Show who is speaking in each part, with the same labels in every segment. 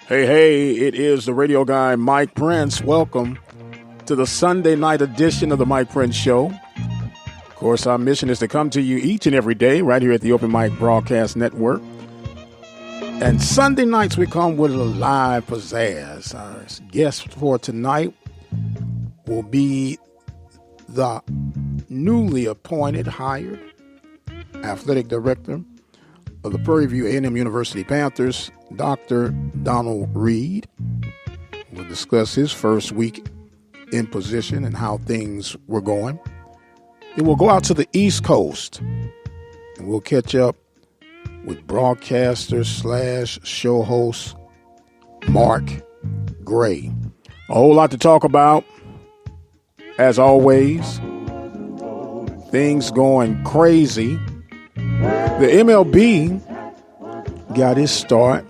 Speaker 1: Hey, it is the radio guy, Mike Prince. Welcome to the Sunday night edition of the Mike Prince Show. Of course, our mission is to come to you each and every day right here at the Open Mic Broadcast Network. And Sunday nights we come with a live pizzazz. Our guest for tonight will be the newly appointed, hired athletic director of the Prairie A&M University Panthers, Dr. Donald Reed. We'll discuss his first week in position and how things were going. Then we'll go out to the East Coast and we'll catch up with broadcaster / show host Mark Gray. A whole lot to talk about, as always. Things going crazy. The MLB got its start.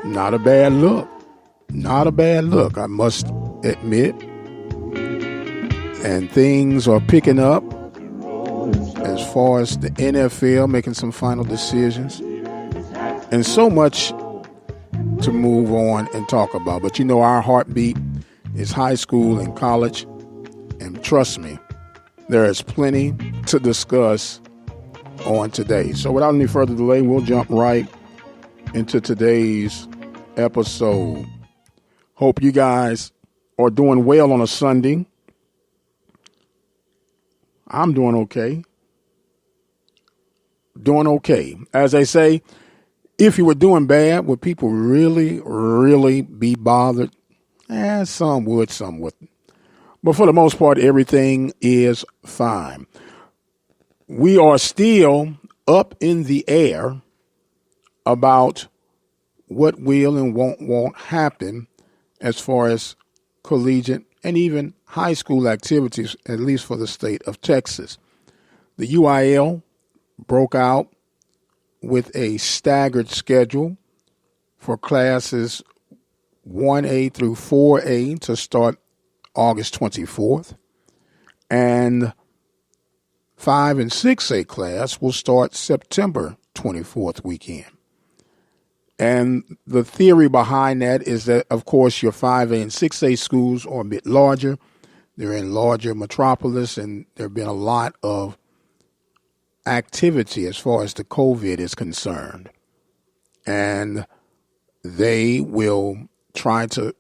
Speaker 1: Not a bad look. Not a bad look, I must admit. And things are picking up as far as the NFL making some final decisions. And so much to move on and talk about. But you know, our heartbeat is high school and college. And trust me, there is plenty to discuss on today. So without any further delay, we'll jump right into today's episode. Hope you guys are doing well on a Sunday. I'm doing okay. Doing okay. As they say, if you were doing bad, would people really, really be bothered? Some would, some wouldn't. But for the most part, everything is fine. We are still up in the air about what will and won't happen as far as collegiate and even high school activities, at least for the state of Texas. The UIL broke out with a staggered schedule for classes 1A through 4A to start August 24th, and 5 and 6A class will start September 24th weekend. And the theory behind that is that, of course, your 5A and 6A schools are a bit larger. They're in larger metropolis, and there have been a lot of activity as far as the COVID is concerned. And they will try to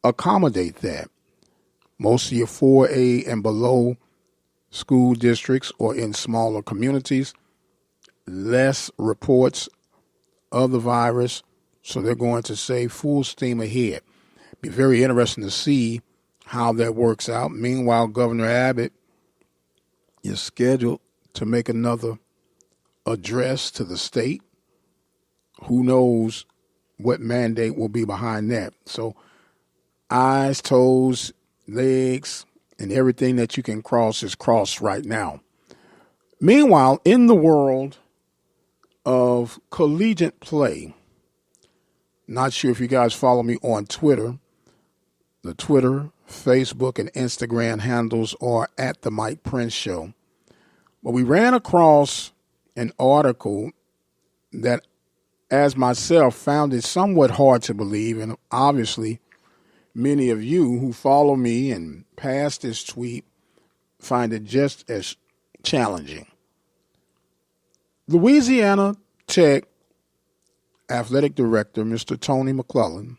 Speaker 1: accommodate that. Most of your 4A and below school districts are in smaller communities, less reports of the virus, so they're going to say full steam ahead. Be very interesting to see how that works out. Meanwhile, Governor Abbott is scheduled to make another address to the state. Who knows what mandate will be behind that? So eyes, toes, legs, and everything that you can cross is crossed right now. Meanwhile, in the world of collegiate play, not sure if you guys follow me on Twitter. The Twitter, Facebook, and Instagram handles are at The Mike Prince Show. But we ran across an article that, as myself, found it somewhat hard to believe, and obviously many of you who follow me and pass this tweet find it just as challenging. Louisiana Tech athletic director, Mr. Tony McClellan,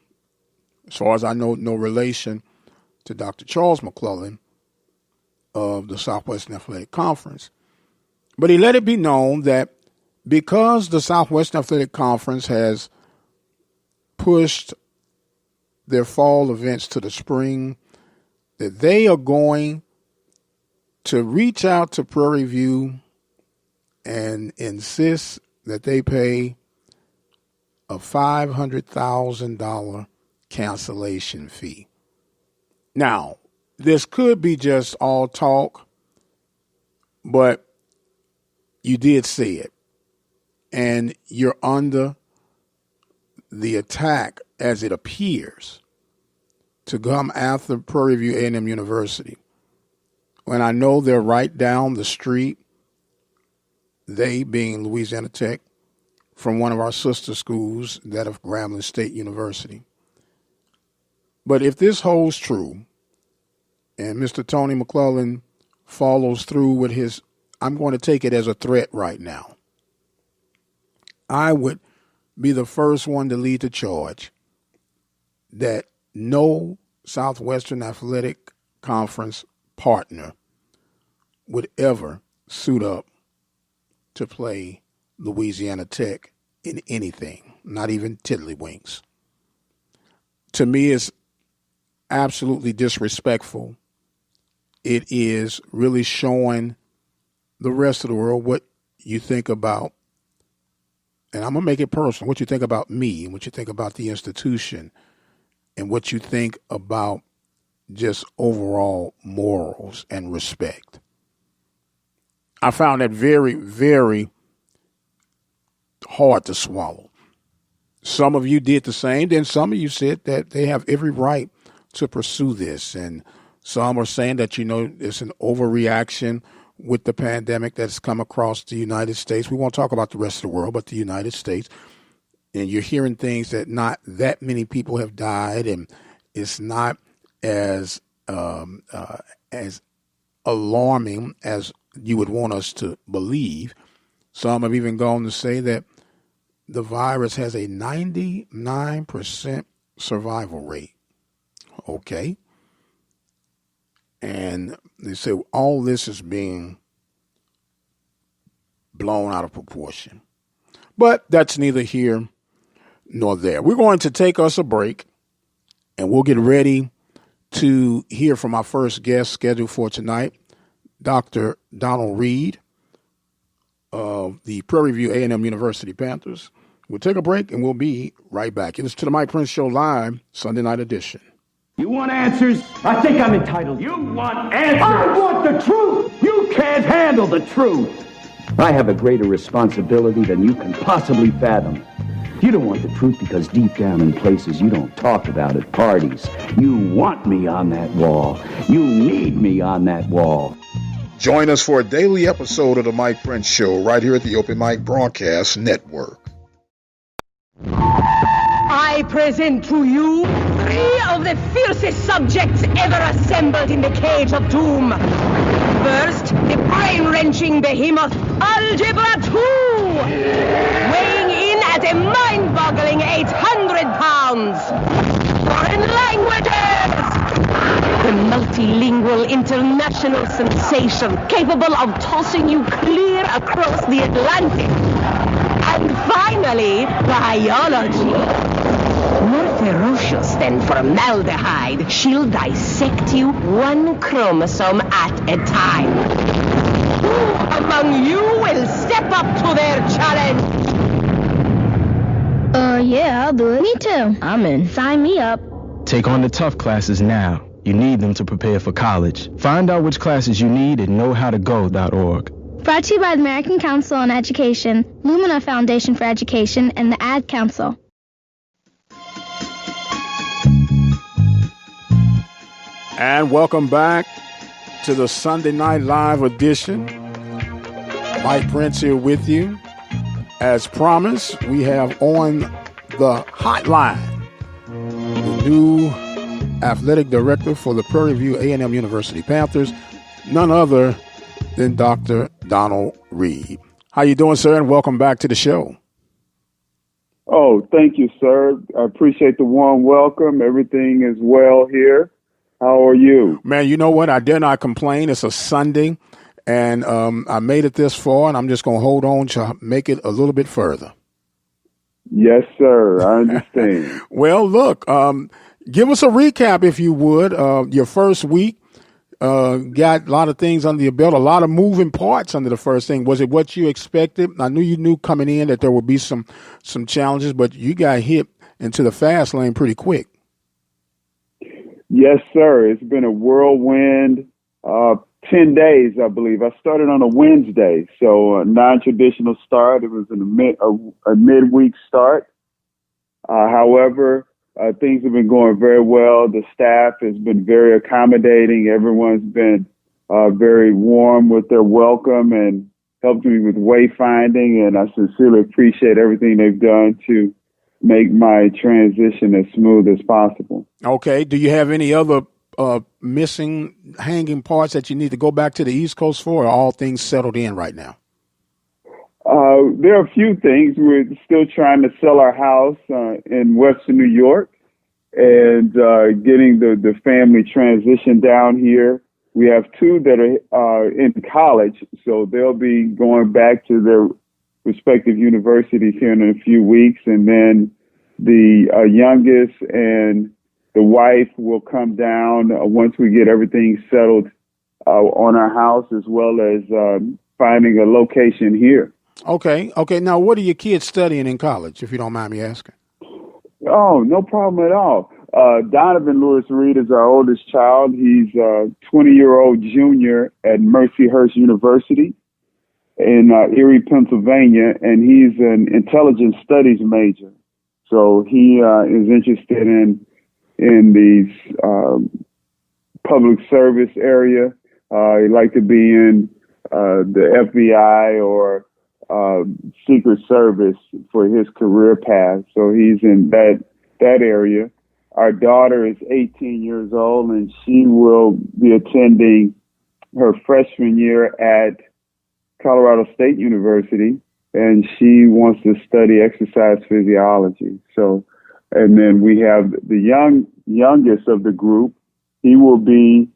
Speaker 1: as far as I know, no relation to Dr. Charles McClellan of the Southwestern Athletic Conference. But he let it be known that because the Southwestern Athletic Conference has pushed their fall events to the spring, that they are going to reach out to Prairie View and insist that they pay a $500,000 cancellation fee. Now, this could be just all talk, but you did see it. And you're under the attack, as it appears, to come after Prairie View A&M University. When I know they're right down the street, they being Louisiana Tech, from one of our sister schools, that of Grambling State University. But if this holds true, and Mr. Tony McClellan follows through with his, I'm going to take it as a threat right now. I would be the first one to lead the charge that no Southwestern Athletic Conference partner would ever suit up to play Louisiana Tech in anything, not even tiddlywinks. To me, it's absolutely disrespectful. It is really showing the rest of the world what you think about, and I'm going to make it personal, what you think about me and what you think about the institution and what you think about just overall morals and respect. I found that very, very hard to swallow. Some of you did the same. Then some of you said that they have every right to pursue this. And some are saying that, it's an overreaction with the pandemic that's come across the United States. We won't talk about the rest of the world, but the United States. And you're hearing things that not that many people have died, and it's not as alarming as you would want us to believe. Some have even gone to say that the virus has a 99% survival rate. Okay. And they say all this is being blown out of proportion. But that's neither here nor there. We're going to take us a break, and we'll get ready to hear from our first guest scheduled for tonight, Dr. Donald Reed of the Prairie View A&M University Panthers. We'll take a break, and we'll be right back. It's to the Mike Prince Show Live, Sunday night edition.
Speaker 2: You want answers? I think I'm entitled. You want answers? I want the truth! You can't handle the truth! I have a greater responsibility than you can possibly fathom. You don't want the truth because deep down in places you don't talk about at parties, you want me on that wall. You need me on that wall.
Speaker 1: Join us for a daily episode of the Mike Prince Show right here at the Open Mic Broadcast Network.
Speaker 3: I present to you 3 of the fiercest subjects ever assembled in the cage of doom. First, the brain-wrenching behemoth, Algebra 2, weighing in at a mind-boggling 800 pounds. Foreign languages! The multilingual international sensation capable of tossing you clear across the Atlantic. And finally, biology. More ferocious than formaldehyde, she'll dissect you 1 chromosome at a time. Who among you will step up to their challenge?
Speaker 4: Yeah, I'll do it.
Speaker 5: Me too.
Speaker 4: I'm in.
Speaker 5: Sign me up.
Speaker 6: Take on the tough classes now. You need them to prepare for college. Find out which classes you need at knowhowtogo.org.
Speaker 5: Brought to you by the American Council on Education, Lumina Foundation for Education, and the Ad Council.
Speaker 1: And welcome back to the Sunday Night Live edition. Mike Prince here with you. As promised, we have on the hotline the new athletic director for the Prairie View A&M University Panthers, none other than Dr. Donald Reed. How you doing, sir? And welcome back to the show.
Speaker 7: Oh, thank you, sir. I appreciate the warm welcome. Everything is well here. How are you?
Speaker 1: Man, you know what? I dare not complain. It's a Sunday, and I made it this far, and I'm just going to hold on to make it a little bit further.
Speaker 7: Yes, sir. I understand.
Speaker 1: Well, look, give us a recap, if you would. Your first week, got a lot of things under your belt, a lot of moving parts under the first thing. Was it what you expected? I knew you knew coming in that there would be some challenges, but you got hit into the fast lane pretty quick.
Speaker 7: Yes, sir. It's been a whirlwind 10 days, I believe. I started on a Wednesday, so a non-traditional start. It was a midweek start. However, things have been going very well. The staff has been very accommodating. Everyone's been very warm with their welcome and helped me with wayfinding, and I sincerely appreciate everything they've done to make my transition as smooth as possible.
Speaker 1: Okay. Do you have any other missing hanging parts that you need to go back to the East Coast for, or are all things settled in right now?
Speaker 7: There are a few things. We're still trying to sell our house in Western New York and getting the family transition down here. We have two that are in college, so they'll be going back to their respective universities here in a few weeks. And then the youngest and the wife will come down once we get everything settled on our house, as well as finding a location here.
Speaker 1: Okay. Now, what are your kids studying in college, if you don't mind me asking?
Speaker 7: Oh, no problem at all. Donovan Lewis Reed is our oldest child. He's a 20-year-old junior at Mercyhurst University in Erie, Pennsylvania, and he's an intelligence studies major. So he is interested in these public service area. He'd like to be in the FBI or Secret Service for his career path. So he's in that area. Our daughter is 18 years old, and she will be attending her freshman year at Colorado State University, and she wants to study exercise physiology. So, and then we have the youngest of the group. He will be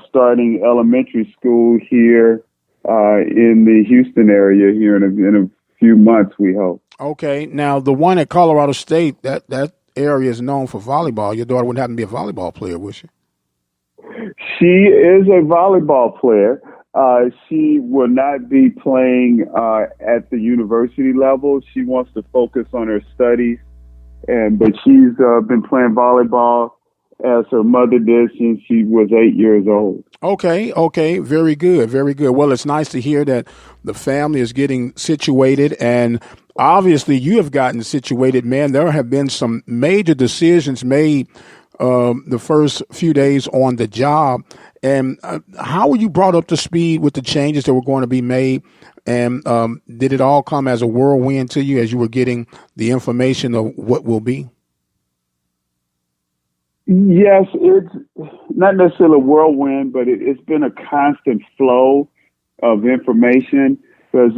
Speaker 7: starting elementary school here in the Houston area here in a few months, we hope. Okay.
Speaker 1: Now, the one at Colorado State, that area is known for volleyball. Your daughter wouldn't happen to be a volleyball player, would she?
Speaker 7: She is a volleyball player. She will not be playing at the university level. She wants to focus on her studies, but she's been playing volleyball as her mother did since she was 8 years old.
Speaker 1: Okay. Very good. Well, it's nice to hear that the family is getting situated, and obviously you have gotten situated, man. There have been some major decisions made the first few days on the job. And how were you brought up to speed with the changes that were going to be made? And did it all come as a whirlwind to you as you were getting the information of what will be?
Speaker 7: Yes, it's not necessarily a whirlwind, but it's been a constant flow of information because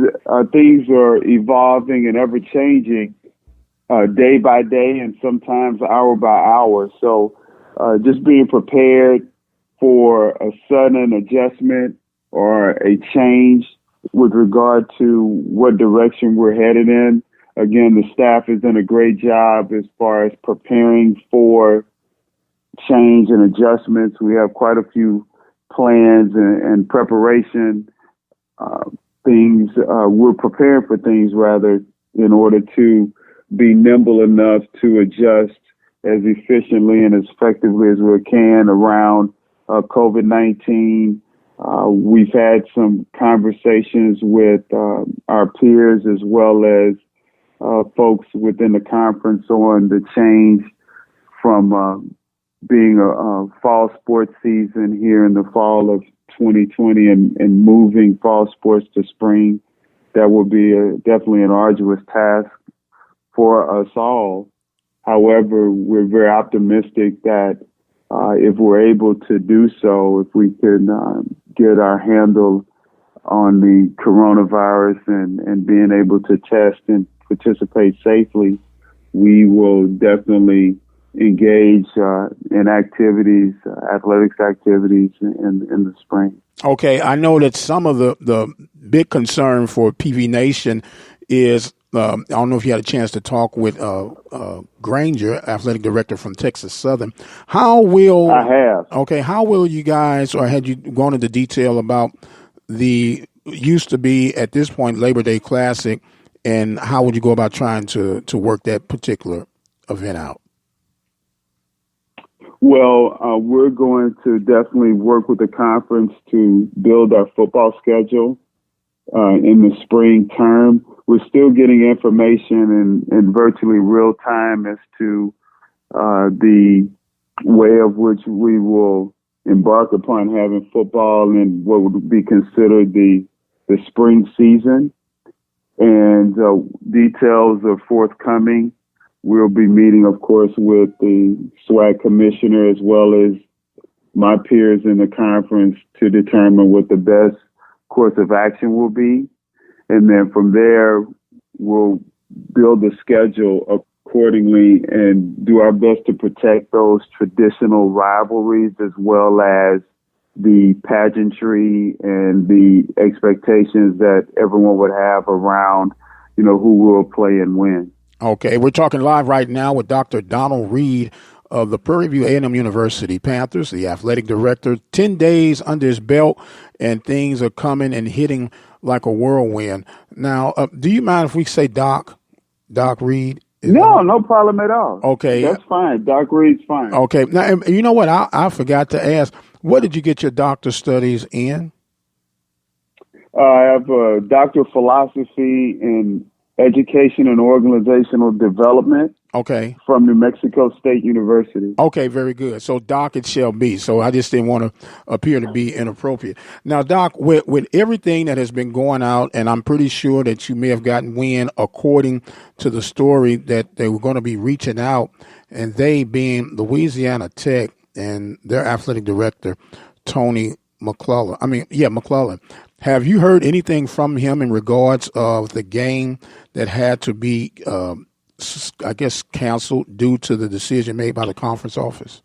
Speaker 7: things are evolving and ever changing day by day and sometimes hour by hour. So just being prepared for a sudden adjustment or a change with regard to what direction we're headed in. Again, the staff has done a great job as far as preparing for change and adjustments. We have quite a few plans and preparation things. We're preparing for things rather in order to be nimble enough to adjust as efficiently and as effectively as we can around COVID-19. We've had some conversations with our peers as well as folks within the conference on the change from being a fall sports season here in the fall of 2020 and moving fall sports to spring. That will be definitely an arduous task for us all. However, we're very optimistic that if we're able to do so, if we can get our handle on the coronavirus and being able to test and participate safely, we will definitely engage in activities, athletics activities in the spring. Okay,
Speaker 1: I know that some of the big concern for PV Nation is, I don't know if you had a chance to talk with Granger, athletic director from Texas Southern. I have. Okay, how will you guys, or had you gone into detail about the used to be at this point Labor Day Classic, and how would you go about trying to work that particular event out?
Speaker 7: Well, we're going to definitely work with the conference to build our football schedule in the spring term. We're still getting information in virtually real time as to the way of which we will embark upon having football and what would be considered the the spring season, and details are forthcoming. We'll be meeting, of course, with the SWAC commissioner as well as my peers in the conference to determine what the best course of action will be. And then from there, we'll build a schedule accordingly and do our best to protect those traditional rivalries as well as the pageantry and the expectations that everyone would have around, who will play and when.
Speaker 1: Okay, we're talking live right now with Dr. Donald Reed of the Prairie View A&M University Panthers, the athletic director. 10 days under his belt, and things are coming and hitting like a whirlwind. Now, do you mind if we say Doc Reed?
Speaker 7: No problem at all.
Speaker 1: Okay.
Speaker 7: That's fine. Doc Reed's fine.
Speaker 1: Okay. Now, and you know what? I forgot to ask, what did you get your doctor's studies in?
Speaker 7: I have a doctor of philosophy in education and organizational development.
Speaker 1: Okay.
Speaker 7: From New Mexico State University.
Speaker 1: Okay, very good. So, Doc, it shall be. So I just didn't want to appear to be inappropriate. Now, Doc, with everything that has been going out, and I'm pretty sure that you may have gotten wind according to the story that they were going to be reaching out, and they being Louisiana Tech and their athletic director, Tony McClellan. Have you heard anything from him in regards of the game that had to be canceled due to the decision made by the conference office?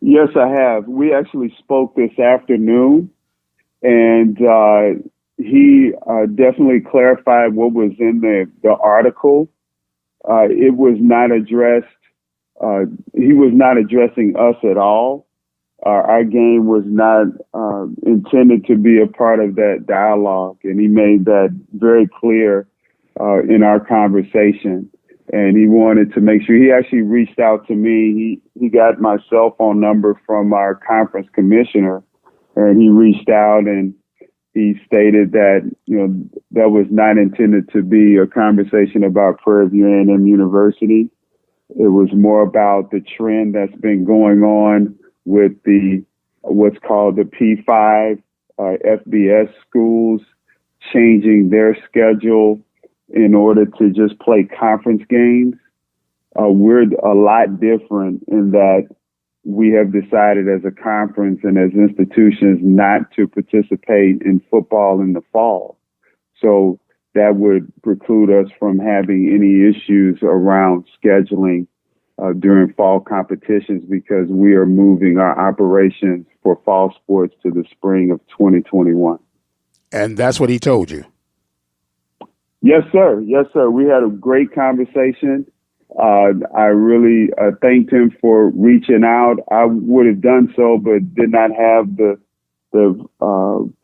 Speaker 7: Yes, I have. We actually spoke this afternoon, and he definitely clarified what was in the article. It was not addressed. He was not addressing us at all. Our game was not intended to be a part of that dialogue, and he made that very clear in our conversation. And he wanted to make sure. He actually reached out to me. He got my cell phone number from our conference commissioner, and he reached out and he stated that that was not intended to be a conversation about Prairie View A&M University. It was more about the trend that's been going on with what's called the P5 FBS schools changing their schedule in order to just play conference games. We're a lot different in that we have decided as a conference and as institutions not to participate in football in the fall. So that would preclude us from having any issues around scheduling during fall competitions, because we are moving our operations for fall sports to the spring of 2021.
Speaker 1: And that's what he told you?
Speaker 7: Yes, sir. Yes, sir. We had a great conversation. I really thanked him for reaching out. I would have done so, but did not have the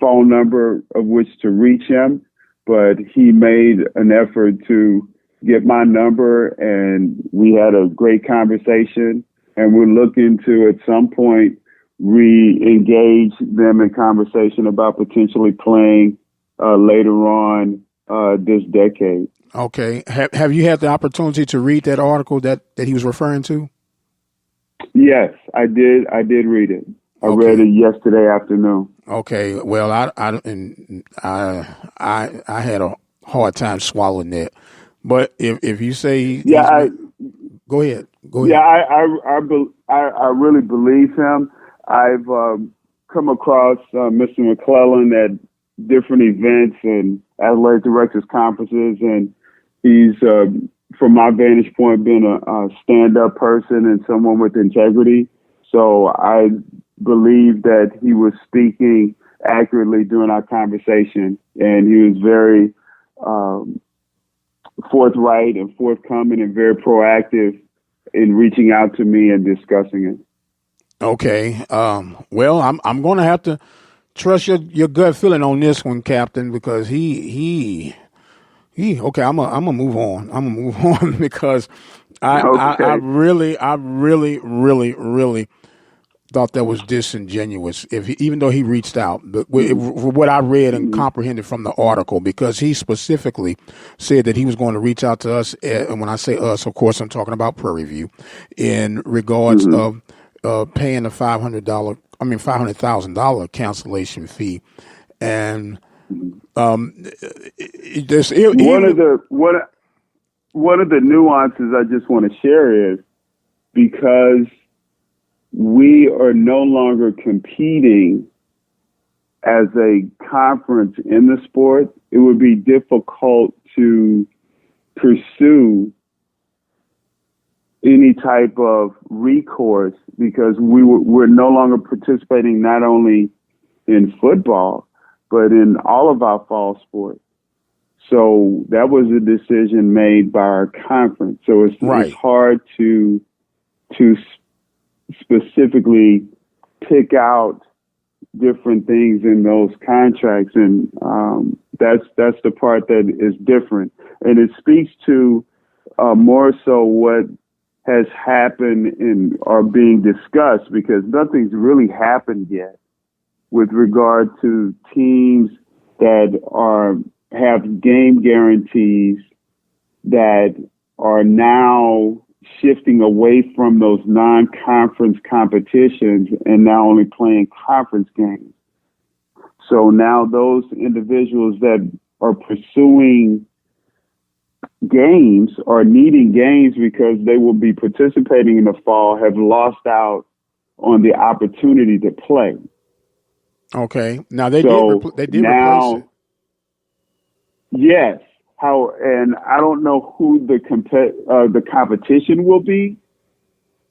Speaker 7: phone number of which to reach him. But he made an effort to get my number, and we had a great conversation. And we're looking to, at some point, re-engage them in conversation about potentially playing later on this decade.
Speaker 1: Okay. Have you had the opportunity to read that article that he was referring to?
Speaker 7: Yes, I did. I did read it. I read it yesterday afternoon.
Speaker 1: Okay. Well, I had a hard time swallowing that. But if you say go ahead.
Speaker 7: Yeah, I really believe him. I've come across Mr. McClellan at different events and athletic directors conferences, and he's, from my vantage point, been a stand-up person and someone with integrity. So I believe that he was speaking accurately during our conversation, and he was very forthright and forthcoming and very proactive in reaching out to me and discussing it. Okay.
Speaker 1: Well, I'm going to have to trust your gut feeling on this one, Captain, because he okay, I'm gonna move on. I'm gonna move on because I really thought that was disingenuous. Even though he reached out, but what I read and comprehended from the article, because he specifically said that he was going to reach out to us, and when I say us, of course, I'm talking about Prairie View, in regards of paying the $500,000 cancellation fee, and
Speaker 7: One of the nuances I just want to share is because we are no longer competing as a conference in the sport, it would be difficult to pursue any type of recourse because we're no longer participating not only in football, but in all of our fall sports. So that was a decision made by our conference. So it's hard to specifically pick out different things in those contracts, and that's the part that is different, and it speaks to more so what has happened and are being discussed because nothing's really happened yet with regard to teams that have game guarantees that are now shifting away from those non-conference competitions and now only playing conference games. So now those individuals that are pursuing games or needing games because they will be participating in the fall have lost out on the opportunity to play.
Speaker 1: Okay. Now they did replace it.
Speaker 7: Yes. And I don't know who the competition will be.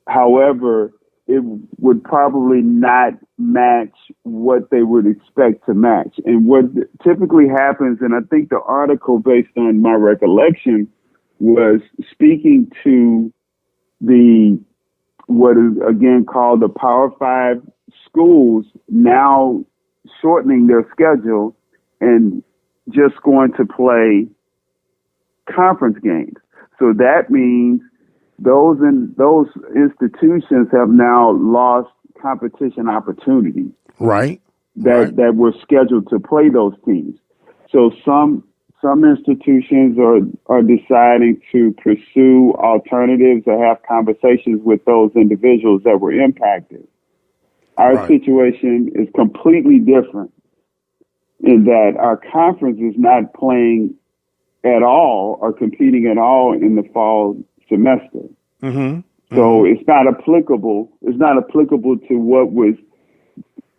Speaker 7: However, it would probably not match what they would expect to match. And what typically happens, and I think the article, based on my recollection, was speaking to what is again called the Power 5 schools now shortening their schedule and just going to play conference games. So that means those institutions have now lost competition opportunities.
Speaker 1: Right.
Speaker 7: That were scheduled to play those teams. So some institutions are deciding to pursue alternatives or have conversations with those individuals that were impacted. Our situation is completely different in that our conference is not playing at all or competing at all in the fall semester. So it's not applicable. It's not applicable to what was,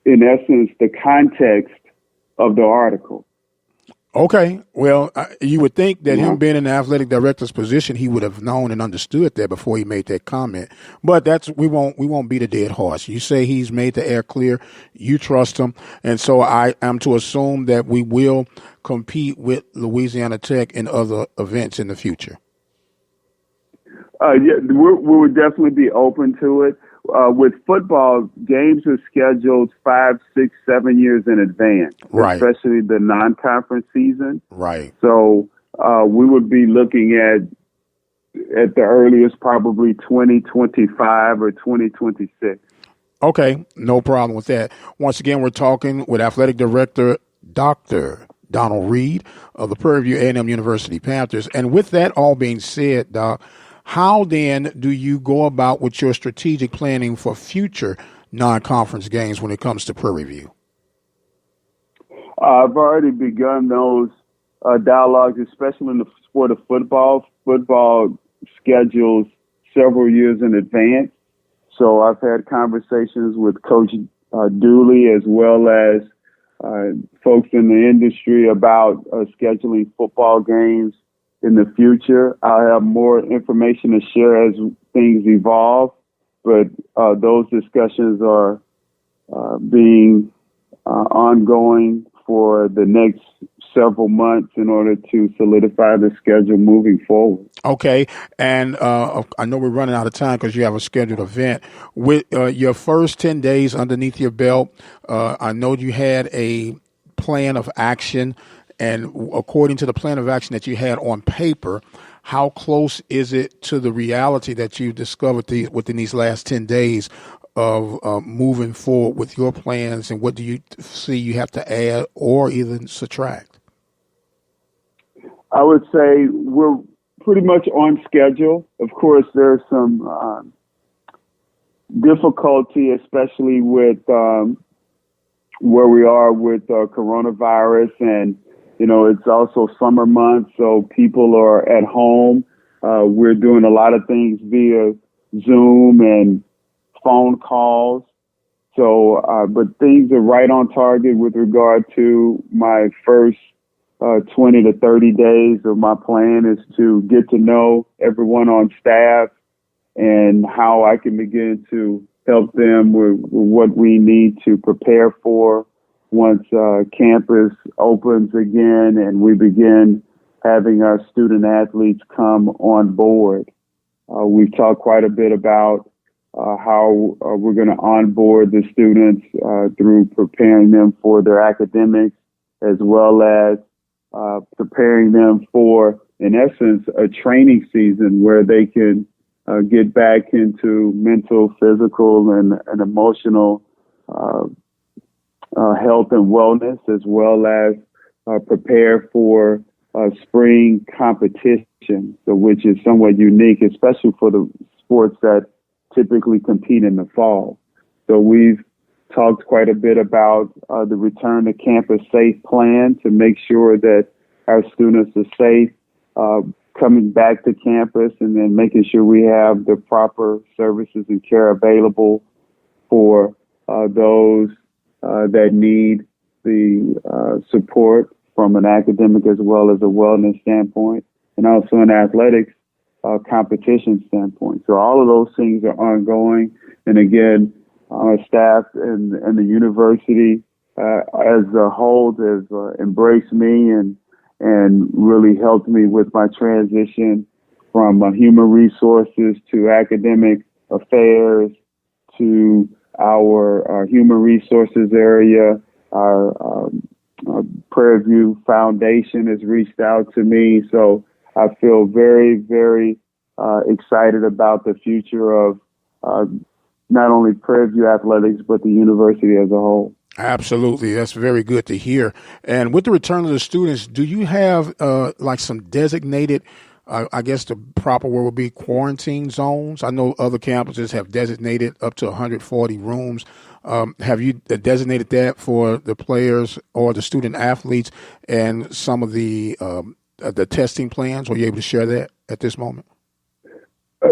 Speaker 7: in essence, the context of the article.
Speaker 1: Okay. Well, you would think that him being in the athletic director's position, he would have known and understood that before he made that comment. But we won't beat a dead horse. You say he's made the air clear. You trust him. And so I am to assume that we will compete with Louisiana Tech in other events in the future.
Speaker 7: Yeah, we would definitely be open to it. With football, games are scheduled 5, 6, 7 years in advance, especially the non-conference season.
Speaker 1: Right.
Speaker 7: So we would be looking at the earliest probably 2025 or 2026.
Speaker 1: Okay, no problem with that. Once again, we're talking with Athletic Director Dr. Donald Reed of the Prairie View A&M University Panthers. And with that all being said, Doc, how then do you go about with your strategic planning for future non-conference games when it comes to Prairie View?
Speaker 7: I've already begun those dialogues, especially in the sport of football. Football schedules several years in advance. So I've had conversations with Coach Dooley as well as folks in the industry about scheduling football games in the future. I'll have more information to share as things evolve, but those discussions are being ongoing for the next several months in order to solidify the schedule moving forward.
Speaker 1: Okay, and I know we're running out of time because you have a scheduled event. With your first 10 days underneath your belt, I know you had a plan of action. And according to the plan of action that you had on paper, how close is it to the reality that you've discovered within these last 10 days of moving forward with your plans? And what do you see you have to add or even subtract?
Speaker 7: I would say we're pretty much on schedule. Of course, there's some difficulty, especially with where we are with coronavirus, and it's also summer months, so people are at home. We're doing a lot of things via Zoom and phone calls. So, but things are right on target with regard to my first 20 to 30 days of my plan is to get to know everyone on staff and how I can begin to help them with what we need to prepare for once campus opens again and we begin having our student athletes come on board. We've talked quite a bit about how we're going to onboard the students through preparing them for their academics, as well as preparing them for, in essence, a training season where they can get back into mental, physical, and emotional health and wellness, as well as prepare for spring competition, so which is somewhat unique, especially for the sports that typically compete in the fall. So we've talked quite a bit about the return to campus safe plan to make sure that our students are safe coming back to campus, and then making sure we have the proper services and care available for those that need the support from an academic as well as a wellness standpoint, and also an athletics competition standpoint. So all of those things are ongoing. And again, our staff and the university as a whole has embraced me and really helped me with my transition from human resources to academic affairs to our human resources area. Our Prairie View Foundation has reached out to me. So I feel very, very excited about the future of not only Prairie View athletics, but the university as a whole.
Speaker 1: Absolutely. That's very good to hear. And with the return of the students, do you have like some designated, I guess the proper word would be quarantine zones? I know other campuses have designated up to 140 rooms. Have you designated that for the players or the student athletes, and some of the testing plans? Were you able to share that at this moment?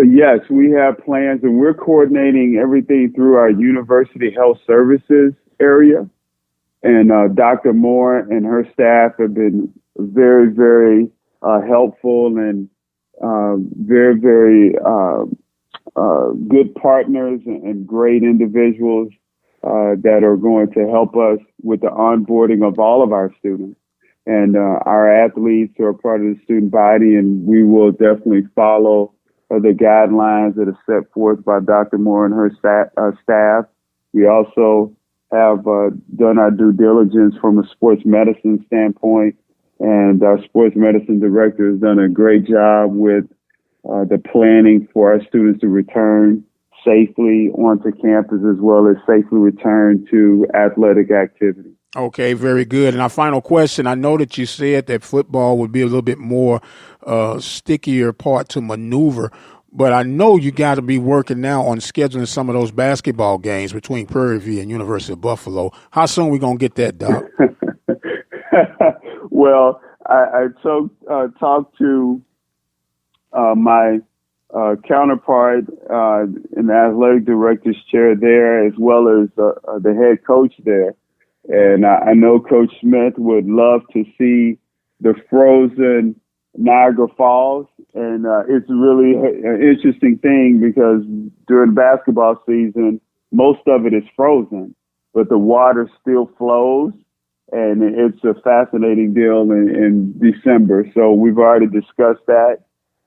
Speaker 7: Yes, we have plans, and we're coordinating everything through our university health services area. And Dr. Moore and her staff have been very, very helpful and very, very good partners and great individuals that are going to help us with the onboarding of all of our students. And our athletes are part of the student body, and we will definitely follow the guidelines that are set forth by Dr. Moore and her staff. We also have done our due diligence from a sports medicine standpoint, and our sports medicine director has done a great job with the planning for our students to return safely onto campus, as well as safely return to athletic activity.
Speaker 1: Okay, very good. And our final question, I know that you said that football would be a little bit more stickier part to maneuver, but I know you got to be working now on scheduling some of those basketball games between Prairie View and University of Buffalo. How soon we going to get that, Doc?
Speaker 7: Well, I talked to my counterpart in the athletic director's chair there, as well as the head coach there. And I know Coach Smith would love to see the frozen Niagara Falls. And it's really an interesting thing because during basketball season, most of it is frozen, but the water still flows. And it's a fascinating deal in December. So we've already discussed that.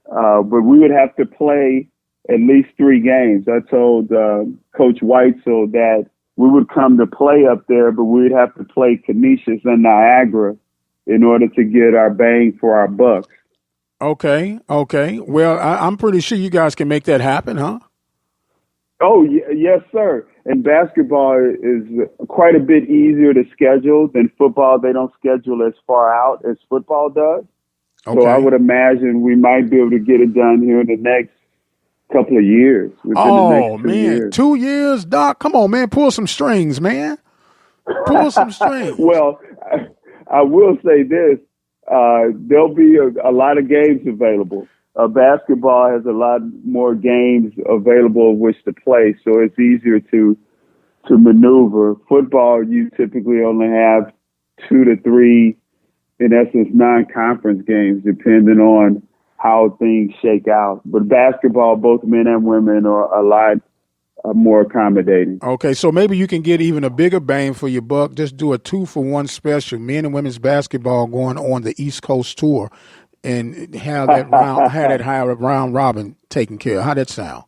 Speaker 7: But we would have to play at least 3 games. I told Coach Weitzel that we would come to play up there, but we'd have to play Canisius and Niagara in order to get our bang for our bucks.
Speaker 1: Okay. Well, I'm pretty sure you guys can make that happen, huh?
Speaker 7: Oh, yes, sir. And basketball is quite a bit easier to schedule than football. They don't schedule as far out as football does. Okay. So I would imagine we might be able to get it done here in the next couple of years.
Speaker 1: Oh, man, 2 years, Doc? Come on, man, pull some strings, man. Pull some strings.
Speaker 7: Well, I will say this. There'll be a lot of games available. Basketball has a lot more games available of which to play, so it's easier to maneuver. Football, you typically only have 2 to 3, in essence, non-conference games, depending on how things shake out. But basketball, both men and women, are a lot more accommodating.
Speaker 1: Okay, so maybe you can get even a bigger bang for your buck. Just do a 2-for-1 special, men and women's basketball going on the East Coast tour, and have that round robin taken care of. How'd that sound?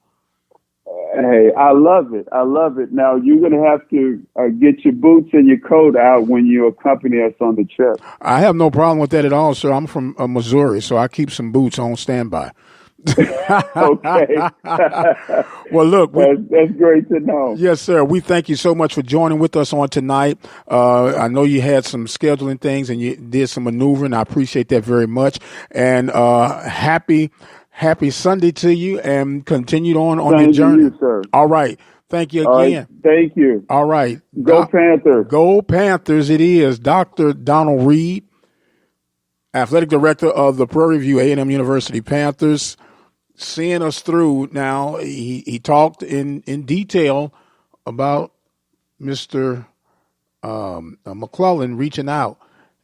Speaker 7: Hey, I love it. I love it. Now, you're going to have to get your boots and your coat out when you accompany us on the trip.
Speaker 1: I have no problem with that at all, sir. I'm from Missouri, so I keep some boots on standby.
Speaker 7: Okay.
Speaker 1: Well, look.
Speaker 7: That's great to know.
Speaker 1: Yes, sir. We thank you so much for joining with us on tonight. I know you had some scheduling things and you did some maneuvering. I appreciate that very much. And happy Sunday to you, and continue on your journey.
Speaker 7: You, sir.
Speaker 1: All right. Thank you again.
Speaker 7: Right. Thank you.
Speaker 1: All right.
Speaker 7: Go Panthers.
Speaker 1: Go Panthers it is. Dr. Donald Reed, Athletic Director of the Prairie View A&M University Panthers, seeing us through. Now, he talked in detail about Mr. McClellan reaching out,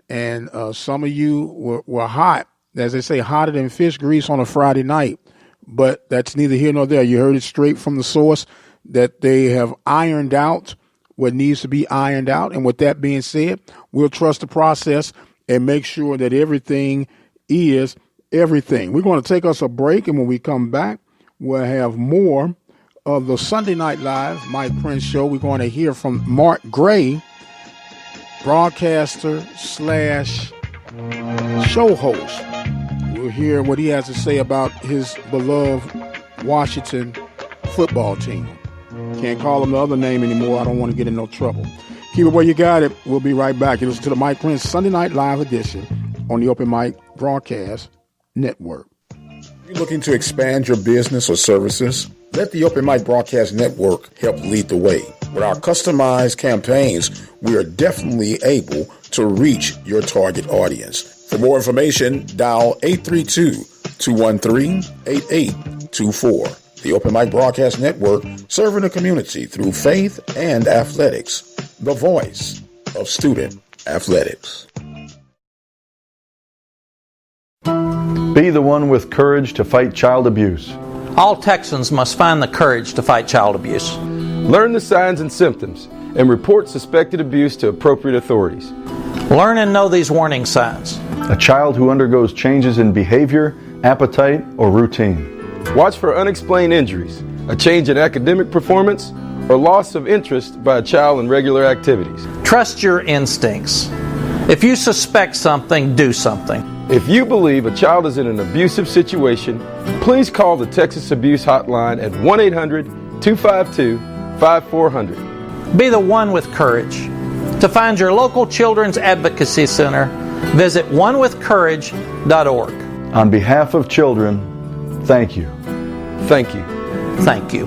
Speaker 1: and some of you were hot. As they say, hotter than fish grease on a Friday night. But that's neither here nor there. You heard it straight from the source that they have ironed out what needs to be ironed out. And with that being said, we'll trust the process and make sure that everything is everything. We're going to take us a break, and when we come back, we'll have more of the Sunday Night Live Mike Prince Show. We're going to hear from Mark Gray, broadcaster / show host. We'll hear what he has to say about his beloved Washington football team. Can't call him the other name anymore. I don't want to get in no trouble. Keep it where you got it. We'll be right back. You listen to the Mike Prince Sunday Night Live edition on the Open Mic Broadcast Network. You're looking to expand your business or services? Let the Open Mic Broadcast Network help lead the way. With our customized campaigns, we are definitely able to reach your target audience. For more information, dial 832-213-8824. The Open Mic Broadcast Network, serving the community through faith and athletics. The voice of student athletics.
Speaker 4: Be the one with courage to fight child abuse.
Speaker 8: All Texans must find the courage to fight child abuse.
Speaker 9: Learn the signs and symptoms and report suspected abuse to appropriate authorities.
Speaker 8: Learn and know these warning signs.
Speaker 4: A child who undergoes changes in behavior, appetite, or routine.
Speaker 9: Watch for unexplained injuries, a change in academic performance, or loss of interest by a child in regular activities.
Speaker 8: Trust your instincts. If you suspect something, do something.
Speaker 9: If you believe a child is in an abusive situation, please call the Texas Abuse Hotline at 1-800-252-5400.
Speaker 8: Be the one with courage. To find your local Children's Advocacy Center, visit onewithcourage.org.
Speaker 4: On behalf of children, thank you.
Speaker 9: Thank you.
Speaker 8: Thank you.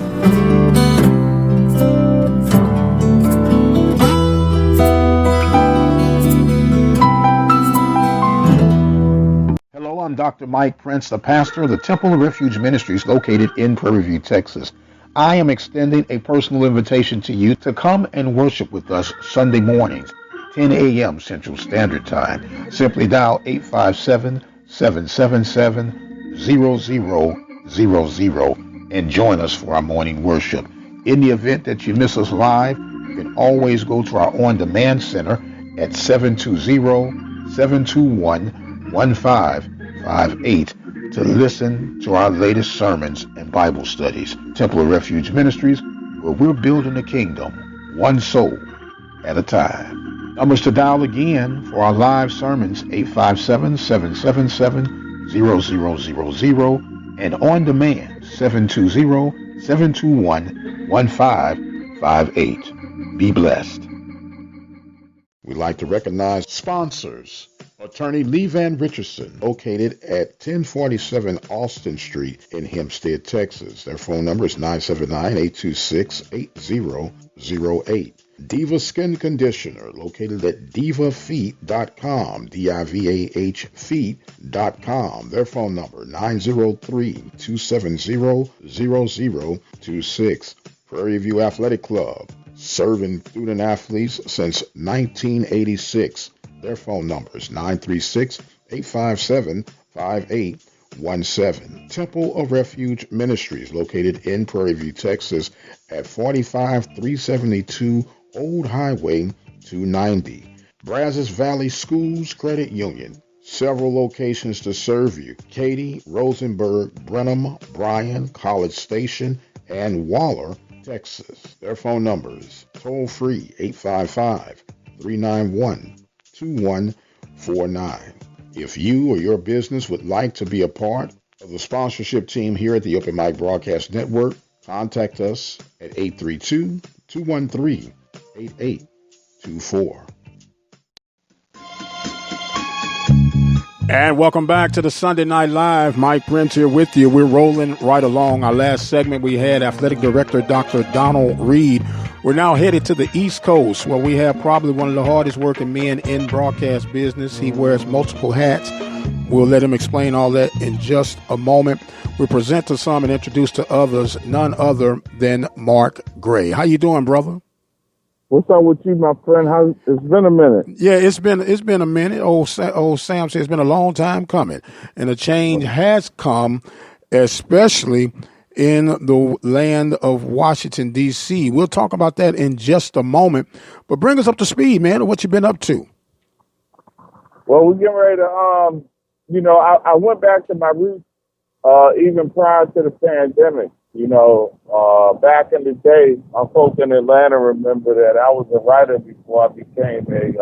Speaker 1: Hello, I'm Dr. Mike Prince, the pastor of the Temple of Refuge Ministries located in Prairie View, Texas. I am extending a personal invitation to you to come and worship with us Sunday mornings, 10 a.m. Central Standard Time. Simply dial 857-777-0000 and join us for our morning worship. In the event that you miss us live, you can always go to our on-demand center at 720-721-1558 to listen to our latest sermons and Bible studies. Temple of Refuge Ministries, where we're building the kingdom, one soul at a time. Numbers to dial again for our live sermons, 857-777-0000, and on demand, 720-721-1558. Be blessed. We'd like to recognize sponsors. Attorney Lee Van Richardson, located at 1047 Austin Street in Hempstead, Texas. Their phone number is 979-826-8008. Diva Skin Conditioner, located at divafeet.com, D-I-V-A-H feet.com. Their phone number, 903-270-0026. Prairie View Athletic Club, serving student athletes since 1986. Their phone number is 936-857-5817. Temple of Refuge Ministries, located in Prairie View, Texas, at 45372 Old Highway 290. Brazos Valley Schools Credit Union, several locations to serve you. Katy, Rosenberg, Brenham, Bryan, College Station, and Waller, Texas. Their phone numbers, toll free, 855-391-2149. If you or your business would like to be a part of the sponsorship team here at the Open Mic Broadcast Network, contact us at 832-213-8824. And welcome back to the Sunday Night Live. Mike Prince here with you. We're rolling right along. Our last segment, we had Athletic Director Dr. Donald Reed. We're now headed to the East Coast, where we have probably one of the hardest working men in broadcast business. He wears multiple hats. We'll let him explain all that in just a moment. We present to some and introduce to others none other than Mark Gray. How you doing, brother?
Speaker 10: What's up with you, my friend? It's been a minute.
Speaker 1: Yeah, it's been a minute. Old Sam said it's been a long time coming, and a change has come, especially in the land of Washington, D.C. We'll talk about that in just a moment, but bring us up to speed, man, of what you've been up to.
Speaker 10: Well, we're getting ready to, I went back to my roots even prior to the pandemic. Back in the day, our folks in Atlanta remember that I was a writer before I became a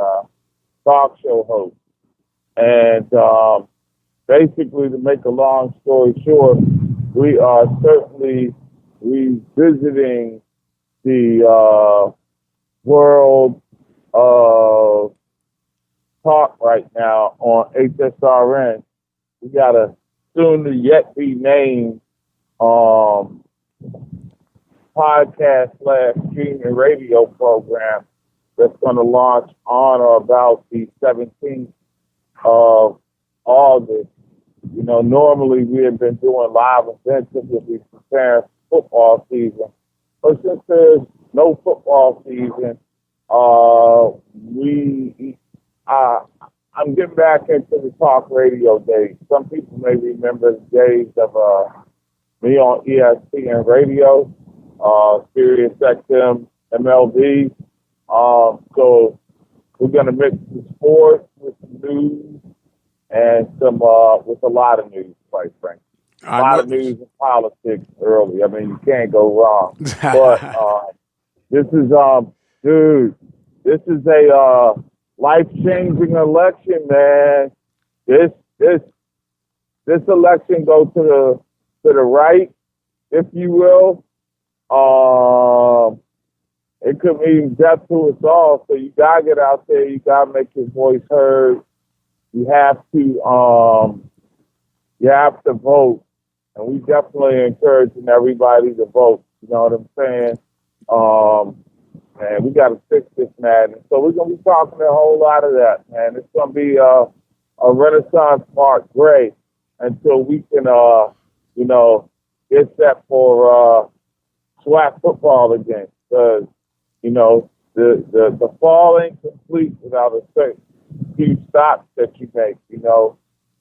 Speaker 10: talk show host. And basically, to make a long story short, we are certainly revisiting the world of talk right now on HSRN. We got a soon to yet be named podcast/streaming radio program that's going to launch on or about the 17th of August. Normally we have been doing live events as we prepare for football season. But since there's no football season, I'm getting back into the talk radio days. Some people may remember the days of me on ESPN radio, Sirius XM, MLB. So we're going to mix the sports with some news and some with a lot of news, quite frankly. A lot of news and politics early. I mean, you can't go wrong. But this is a life-changing election, man. This election goes to the right, if you will. It could mean death to us all. So you gotta get out there. You gotta make your voice heard. You have to vote, and we definitely encouraging everybody to vote. You know what I'm saying? And we got to fix this madness. So we're gonna be talking a whole lot of that, man. It's gonna be a Renaissance Mark Gray until we can, get set for SWAC football again. Because the fall ain't complete without a few stops that you make.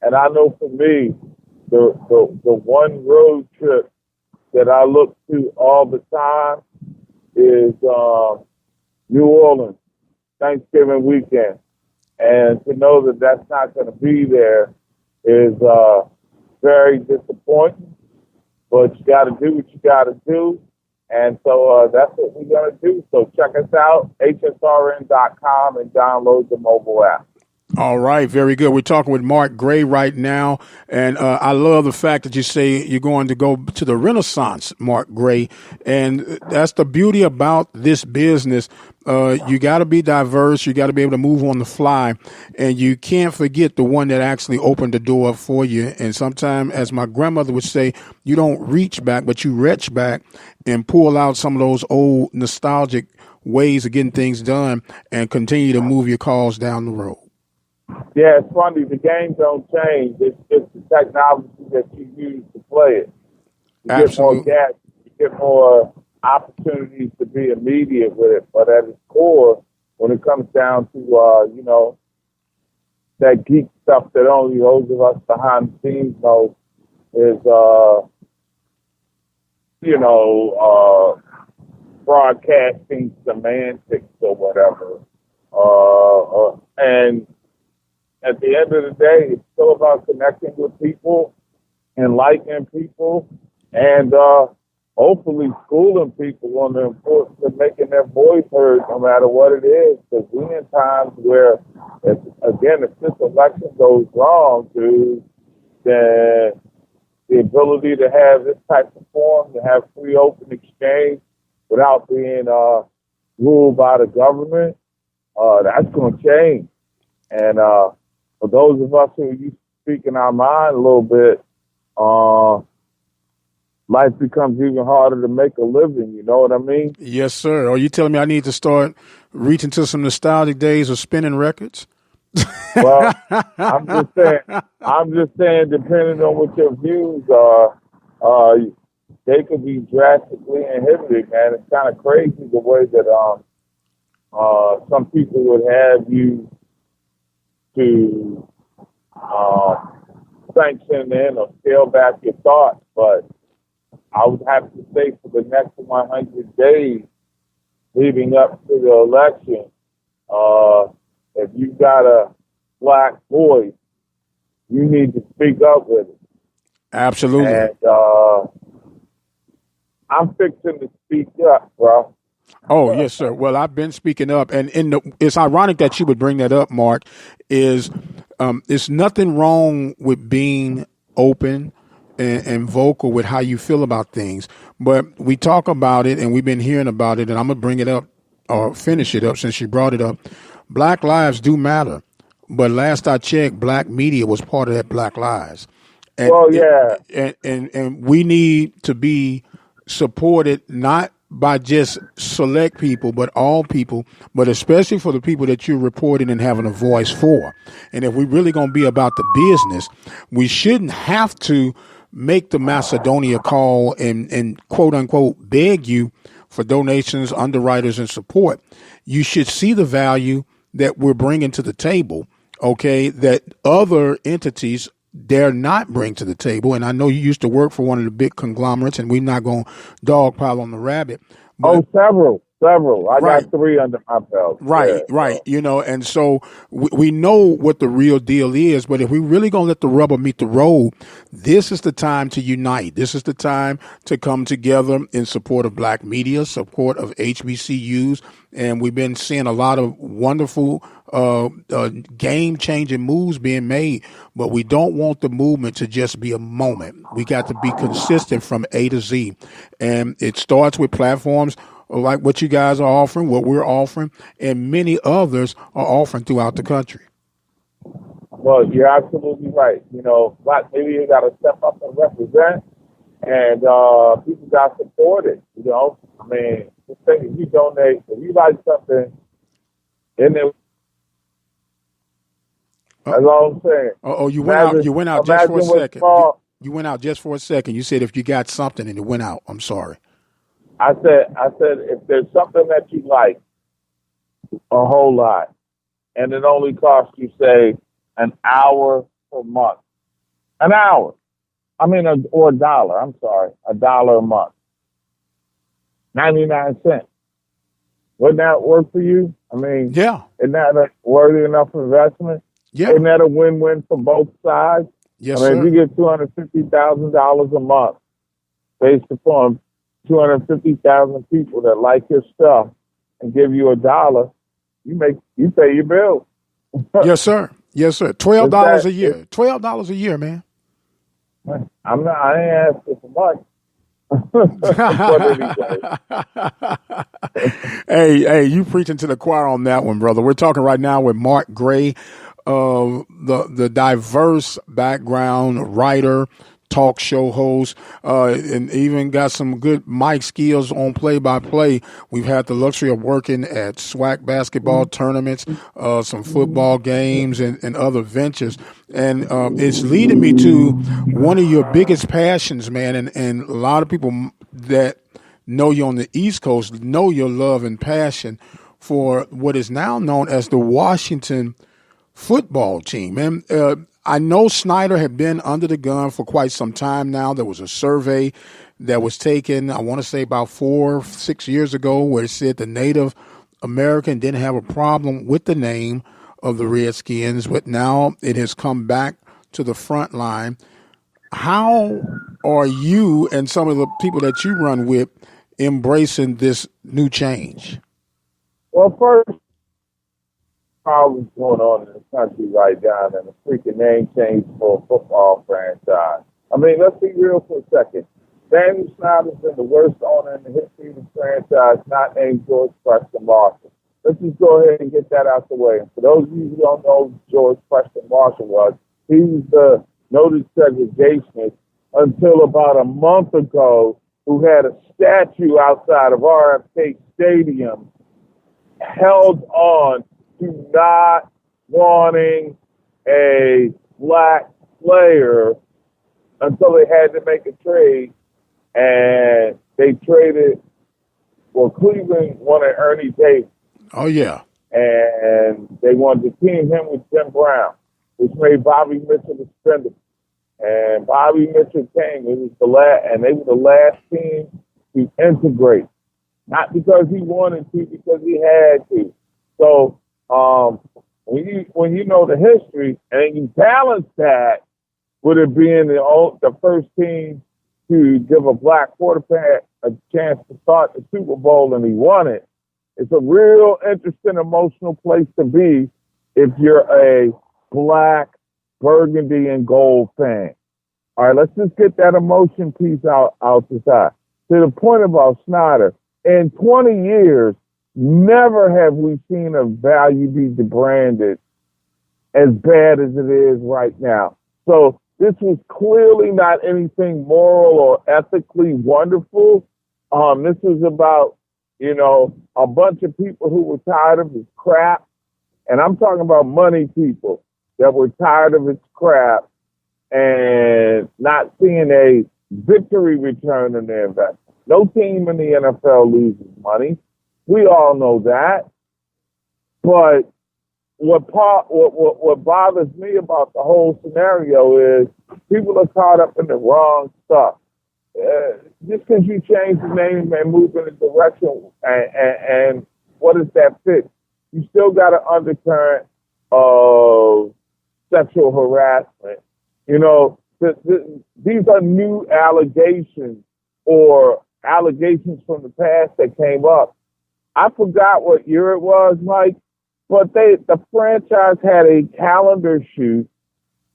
Speaker 10: And I know for me, the one road trip that I look to all the time is New Orleans, Thanksgiving weekend. And to know that that's not going to be there is very disappointing. But you got to do what you got to do. And so that's what we're going to do. So check us out, hsrn.com, and download the mobile app.
Speaker 1: All right, very good. We're talking with Mark Gray right now, and I love the fact that you say you're going to go to the Renaissance, Mark Gray, and that's the beauty about this business. You got to be diverse. You got to be able to move on the fly, and you can't forget the one that actually opened the door for you. And sometimes, as my grandmother would say, you don't reach back, but you reach back and pull out some of those old nostalgic ways of getting things done and continue to move your cause down the road.
Speaker 10: Yeah, it's funny. The game don't change. It's just the technology that you use to play it. You
Speaker 1: Absolutely.
Speaker 10: get more gas. You get more opportunities to be immediate with it. But at its core, when it comes down to, that geek stuff that only those of us behind the scenes know is, broadcasting semantics or whatever. And at the end of the day, it's still about connecting with people, enlightening people, and hopefully schooling people on the importance of making their voice heard no matter what it is. Because we're in times where, if this election goes wrong, dude, then the ability to have this type of forum, to have free, open exchange without being ruled by the government, that's going to change. And for those of us who are used to speaking our mind a little bit, life becomes even harder to make a living. You know what I mean?
Speaker 1: Yes, sir. Are you telling me I need to start reaching to some nostalgic days of spinning records?
Speaker 10: Well, I'm just saying, depending on what your views are, they could be drastically inhibited, man. It's kind of crazy the way that some people would have you to sanction in or scale back your thoughts, but I would have to say for the next 100 days leading up to the election, if you've got a black voice, you need to speak up with it.
Speaker 1: Absolutely.
Speaker 10: And I'm fixing to speak up, bro.
Speaker 1: Oh, yes, sir. Well, I've been speaking up, and it's ironic that you would bring that up, Mark, is it's nothing wrong with being open and vocal with how you feel about things. But we talk about it, and we've been hearing about it, and I'm going to bring it up or finish it up since you brought it up. Black lives do matter. But last I checked, black media was part of that Black Lives. And, and we need to be supported not by just select people, but all people, but especially for the people that you're reporting and having a voice for. And if we're really going to be about the business, we shouldn't have to make the Macedonia call and quote unquote beg you for donations, underwriters, and support. You should see the value that we're bringing to the table, okay, that other entities dare not bring to the table. And I know you used to work for one of the big conglomerates, and we're not going to dogpile on the rabbit. But,
Speaker 10: several. I got 3 under my belt.
Speaker 1: Right. You know, and so we know what the real deal is. But if we really going to let the rubber meet the road, this is the time to unite. This is the time to come together in support of black media, support of HBCUs. And we've been seeing a lot of wonderful game-changing moves being made, but we don't want the movement to just be a moment. We got to be consistent from A to Z. And it starts with platforms like what you guys are offering, what we're offering, and many others are offering throughout the country.
Speaker 10: Well, you're absolutely right. You know, black media got to step up and represent, and people got to support it. You know, I mean, just think if you donate, if you like something, in there. That's all I'm saying.
Speaker 1: Oh, you went out just for a second. You went out just for a second. You said if you got something and it went out. I'm sorry.
Speaker 10: I said if there's something that you like a whole lot, and it only costs you, say, an hour per month. An hour. I mean, or $1. I'm sorry. $1 a month. 99 cents. Wouldn't that work for you? I mean,
Speaker 1: yeah.
Speaker 10: Isn't that a worthy enough investment?
Speaker 1: Yeah.
Speaker 10: Isn't that a win-win for both sides?
Speaker 1: Yes,
Speaker 10: I mean,
Speaker 1: sir.
Speaker 10: if you get $250,000 a month based upon 250,000 people that like your stuff and give you $1, you pay your bills.
Speaker 1: Yes, sir. Yes, sir. $12 a year. $12 a year, man.
Speaker 10: I ain't asking for much.
Speaker 1: Hey, you preaching to the choir on that one, brother. We're talking right now with Mark Gray, the diverse background writer, talk show host, and even got some good mic skills on play-by-play. We've had the luxury of working at SWAC basketball tournaments, some football games, and other ventures. And it's leading me to one of your biggest passions, man, and a lot of people that know you on the East Coast know your love and passion for what is now known as the Washington football team. And I know Snyder had been under the gun for quite some time now. There was a survey that was taken, I want to say about 4 or 6 years ago, where it said the Native American didn't have a problem with the name of the Redskins, but now it has come back to the front line. How are you and some of the people that you run with embracing this new change?
Speaker 10: Well, first, problems going on in the country right now, and a freaking name change for a football franchise. I mean, let's be real for a second. Daniel Snyder's been the worst owner in the history of the franchise, not named George Preston Marshall. Let's just go ahead and get that out the way. And for those of you who don't know who George Preston Marshall was, he was the noted segregationist until about a month ago, who had a statue outside of RFK Stadium held on to not wanting a black player until they had to make a trade, and they traded. Well, Cleveland wanted Ernie Davis.
Speaker 1: Oh yeah,
Speaker 10: and they wanted to team him with Jim Brown, which made Bobby Mitchell expendable. And Bobby Mitchell came. It was the last, and they were the last team to integrate, not because he wanted to, because he had to. So when you know the history and you balance that with it being the first team to give a black quarterback a chance to start the Super Bowl and he won it, it's a real interesting, emotional place to be if you're a black burgundy and gold fan. All right, let's just get that emotion piece out the side. To the point about Snyder, in 20 years, never have we seen a value be debranded as bad as it is right now. So this was clearly not anything moral or ethically wonderful. This was about, a bunch of people who were tired of his crap. And I'm talking about money people that were tired of his crap and not seeing a victory return on their investment. No team in the NFL loses money. We all know that. But what bothers me about the whole scenario is people are caught up in the wrong stuff. Just because you change the name and move in a direction, and what does that fit? You still got an undercurrent of sexual harassment. These are new allegations or allegations from the past that came up. I forgot what year it was, Mike, but the franchise had a calendar shoot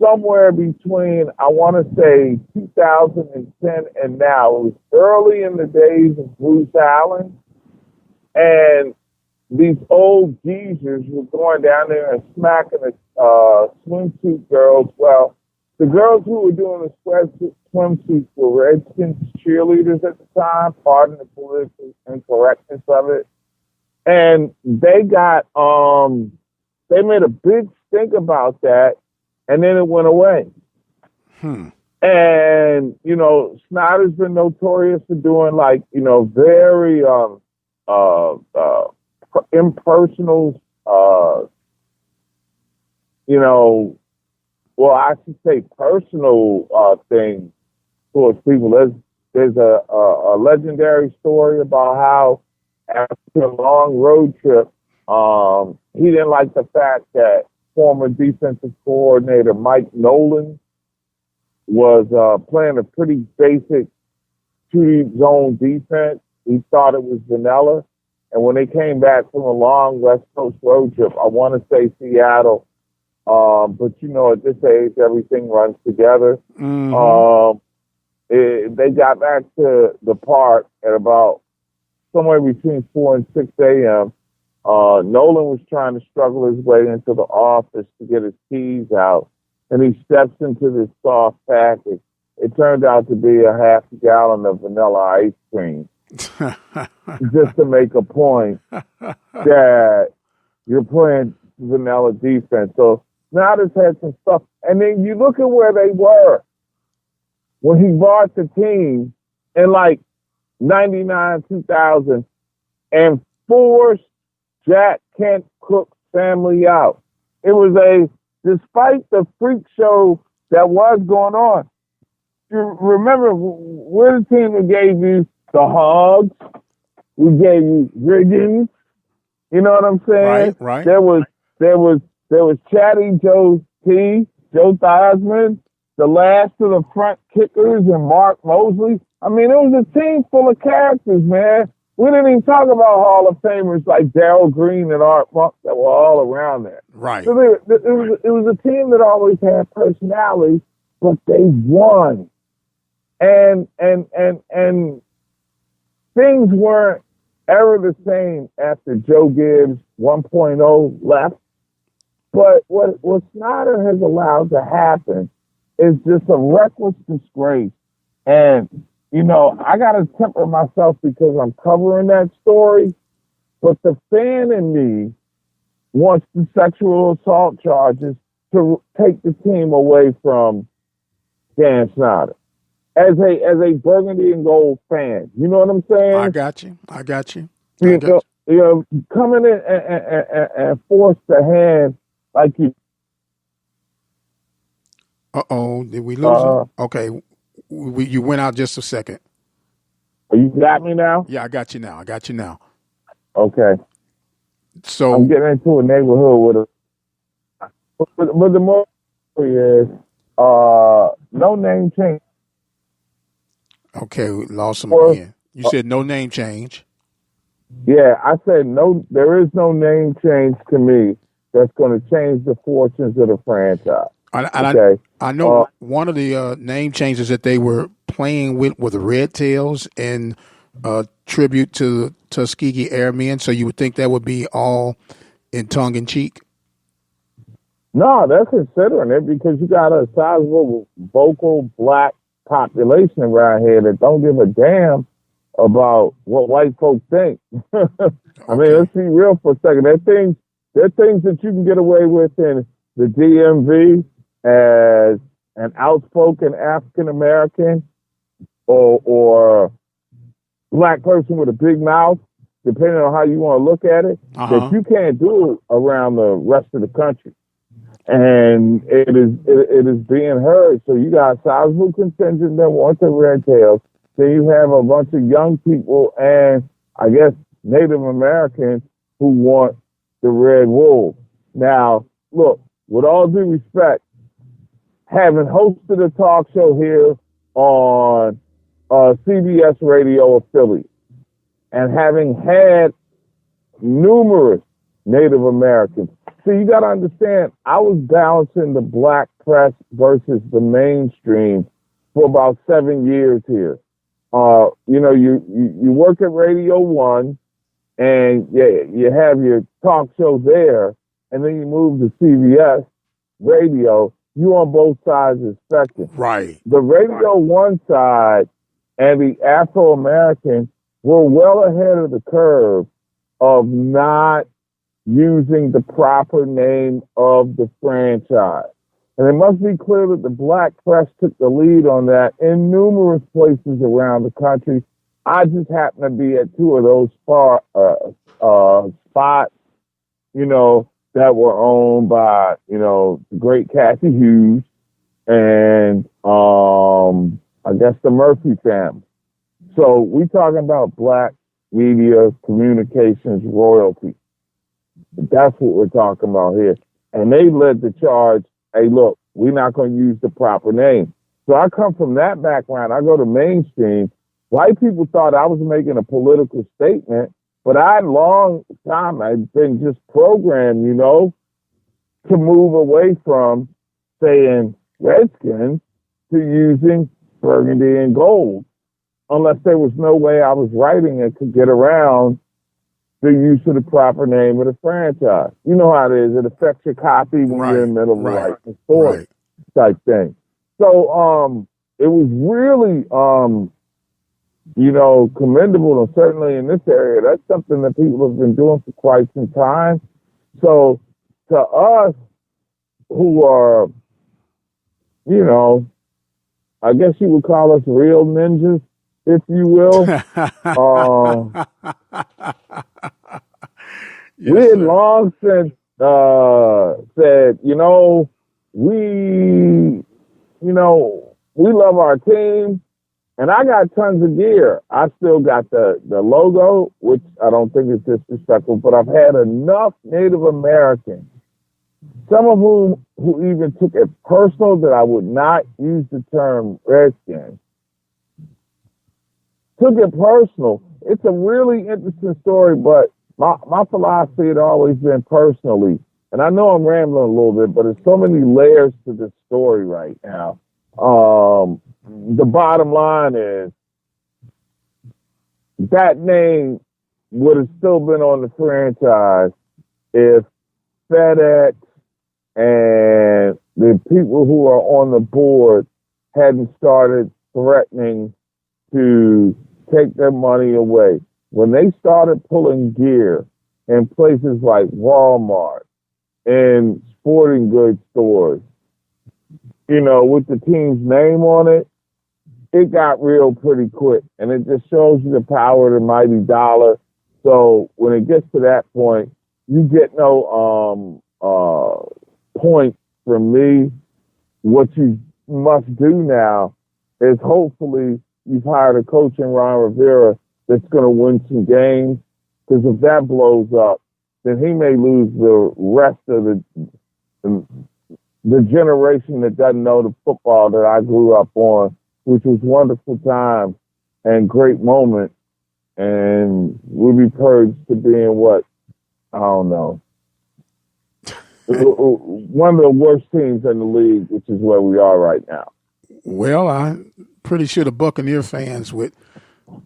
Speaker 10: somewhere between, I want to say, 2010 and now. It was early in the days of Bruce Allen, and these old geezers were going down there and smacking the swimsuit girls. Well, the girls who were doing the swimsuits were Redskins cheerleaders at the time, pardon the political incorrectness of it. And they got, they made a big stink about that, and then it went away. And, Snyder's been notorious for doing very impersonal, I should say personal things towards people. There's a legendary story about how after a long road trip, he didn't like the fact that former defensive coordinator Mike Nolan was playing a pretty basic two-zone defense. He thought it was vanilla. And when they came back from a long West Coast road trip, I want to say Seattle, but at this age, everything runs together. Mm-hmm. They got back to the park at about somewhere between 4 and 6 a.m. Nolan was trying to struggle his way into the office to get his keys out, and he steps into this soft package it turned out to be a half gallon of vanilla ice cream. Just to make a point that you're playing vanilla defense. So Snyder's had some stuff. And then you look at where they were when he bought the team in like 99, 2000 and forced Jack Kent Cook's family out. It was despite the freak show that was going on. You remember, we're the team that gave you the Hogs. We gave you Riggins. You know what I'm saying?
Speaker 1: Right.
Speaker 10: There was Chatty Joe Theismann, the last of the front kickers, and Mark Mosley. I mean, it was a team full of characters, man. We didn't even talk about Hall of Famers like Darryl Green and Art Monk that were all around there.
Speaker 1: Right.
Speaker 10: So it was a team that always had personality, but they won. And things weren't ever the same after Joe Gibbs 1.0 left. But what Snyder has allowed to happen is just a reckless disgrace. And, you know, I got to temper myself because I'm covering that story. But the fan in me wants the sexual assault charges to take the team away from Dan Snyder. As a burgundy and gold fan, you know what I'm saying?
Speaker 1: I got you.
Speaker 10: You know, coming in and force the hand like you.
Speaker 1: Did we lose him? Okay, you went out just a second.
Speaker 10: You got me now?
Speaker 1: Yeah, I got you now.
Speaker 10: Okay.
Speaker 1: So
Speaker 10: I'm getting into a neighborhood with but the more is no name change.
Speaker 1: Okay, we lost him again. You said no name change.
Speaker 10: Yeah, I said no. There is no name change to me that's going to change the fortunes of the franchise.
Speaker 1: I know one of the name changes that they were playing with were the Red Tails in tribute to Tuskegee Airmen. So you would think that would be all in tongue in cheek.
Speaker 10: No, they're considering it because you got a sizable vocal black population around here that don't give a damn about what white folks think. I mean, let's be real for a second. There are things that you can get away with in the DMV as an outspoken African American or black person with a big mouth, depending on how you want to look at it, that you can't do around the rest of the country. And it is being heard. So you got a sizable contingent that want the Red Tails. Then you have a bunch of young people and I guess Native Americans who want the Red Wolves. Now, look, with all due respect, having hosted a talk show here on CBS radio affiliate and having had numerous Native Americans. See, you got to understand, I was balancing the black press versus the mainstream for about 7 years here. You know, you work at Radio 1 and you have your talk show there, and then you move to CBS radio. You on both sides of the spectrum.
Speaker 1: Right.
Speaker 10: The Radio 1 side and the Afro-Americans were well ahead of the curve of not using the proper name of the franchise. And it must be clear that the black press took the lead on that in numerous places around the country. I just happen to be at two of those spots, you know, that were owned by, you know, the great Kathy Hughes and I guess the Murphy family. So we talking about black media communications royalty. That's what we're talking about here. And they led the charge, hey, look, we're not going to use the proper name. So I come from that background. I go to mainstream. White people thought I was making a political statement, but I'd been just programmed, you know, to move away from saying Redskins to using burgundy and gold, unless there was no way I was writing it to get around the use of the proper name of the franchise. You know how it is. It affects your copy when you're in the middle of writing a story type thing. So was really, commendable, and certainly in this area, that's something that people have been doing for quite some time. So to us who are, I guess you would call us real ninjas, if you will.
Speaker 1: Yes,
Speaker 10: we had
Speaker 1: sir.
Speaker 10: long since said, we love our team, and I got tons of gear. I still got the logo, which I don't think is disrespectful, but I've had enough Native Americans, some of whom who even took it personal that I would not use the term Redskin. Took it personal. It's a really interesting story, but my philosophy had always been personally, and I know I'm rambling a little bit, but there's so many layers to this story right now. The bottom line is that name would have still been on the franchise if FedEx and the people who are on the board hadn't started threatening to take their money away. When they started pulling gear in places like Walmart and sporting goods stores, with the team's name on it, it got real pretty quick. And it just shows you the power of the mighty dollar. So when it gets to that point, you get no point from me. What you must do now is hopefully you've hired a coach in Ron Rivera that's going to win some games. Because if that blows up, then he may lose the rest of the generation that doesn't know the football that I grew up on, which was wonderful times and great moments. And we'll be purged to being what? I don't know. One of the worst teams in the league, which is where we are right now.
Speaker 1: Well, I'm pretty sure the Buccaneer fans would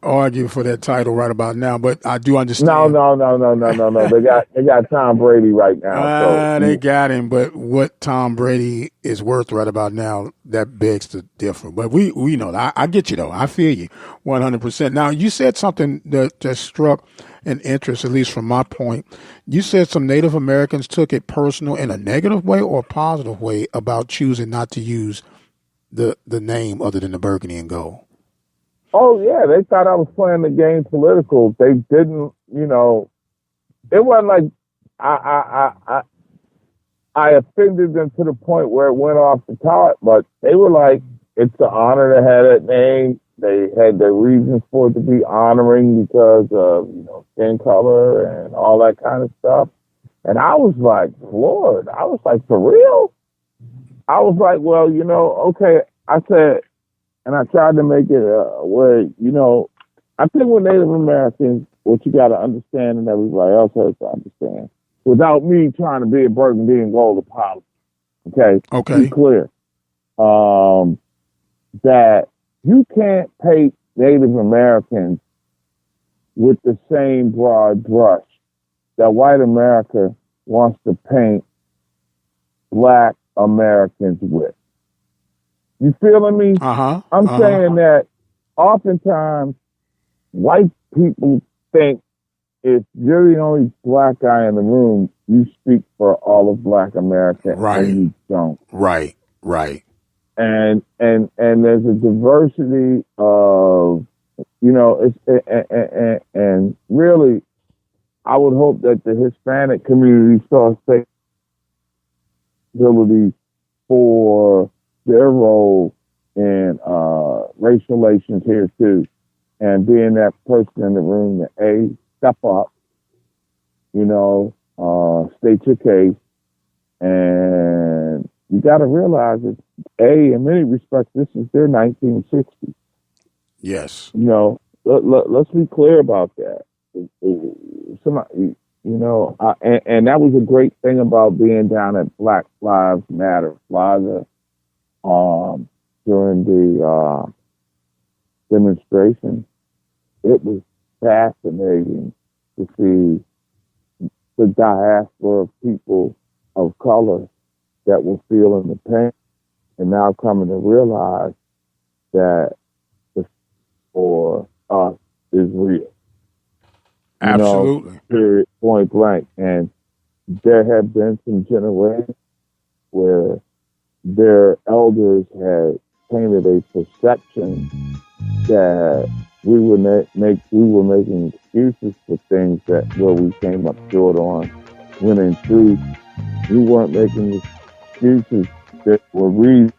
Speaker 1: argue for that title right about now, but I do understand.
Speaker 10: No. They got Tom Brady right now.
Speaker 1: They got him, but what Tom Brady is worth right about now, that begs to differ. But we know that. I get you though. I feel you 100%. Now you said something that just struck an interest, at least from my point. You said some Native Americans took it personal in a negative way or a positive way about choosing not to use the name other than the burgundy and gold.
Speaker 10: Oh yeah, they thought I was playing the game political. They didn't, it wasn't like I offended them to the point where it went off the top, but they were like, it's an honor to have that name. They had their reasons for it to be honoring because of, skin color and all that kind of stuff. And I was like floored. I was like, for real? I was like, well, okay. I said, and I tried to make it where, I think with Native Americans, what you got to understand and everybody else has to understand, without me trying to be a burgundy and gold apologist, okay? Be clear, that you can't paint Native Americans with the same broad brush that white America wants to paint Black Americans with. You feeling me? I'm saying that oftentimes white people think if you're the only Black guy in the room, you speak for all of Black America,
Speaker 1: right?
Speaker 10: And you don't.
Speaker 1: Right.
Speaker 10: And there's a diversity of, and really, I would hope that the Hispanic community starts taking ability for their role in race relations here too, and being that person in the room that step up, state your case, and you got to realize that in many respects this is their 1960s.
Speaker 1: Yes.
Speaker 10: Let's be clear about that. Somebody, and that was a great thing about being down at Black Lives Matter Plaza during the demonstration. It was fascinating to see the diaspora of people of color that were feeling the pain and now coming to realize that the for us is real.
Speaker 1: Absolutely.
Speaker 10: Period, point blank. And there have been some generations where their elders had painted a perception that we were making excuses for things that where we came up short on, when in truth we weren't making excuses that were reasons,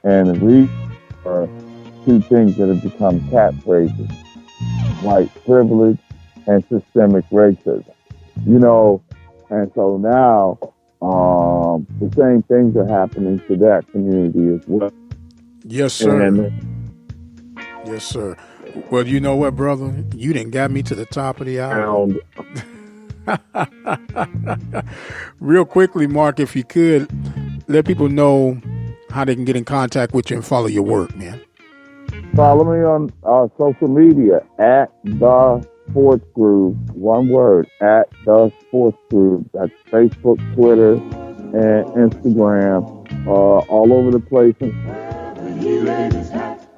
Speaker 10: and the reasons are two things that have become catchphrases: white privilege and systemic racism. And so now the same things are happening to that community as well.
Speaker 1: Yes, sir. Yes, sir. Well, you know what, brother? You done got me to the top of the hour. Real quickly, Mark, if you could, let people know how they can get in contact with you and follow your work, man.
Speaker 10: Follow me on social media at The Sports Group. One word, at The Sports Group. That's Facebook, Twitter, and Instagram. All over the place.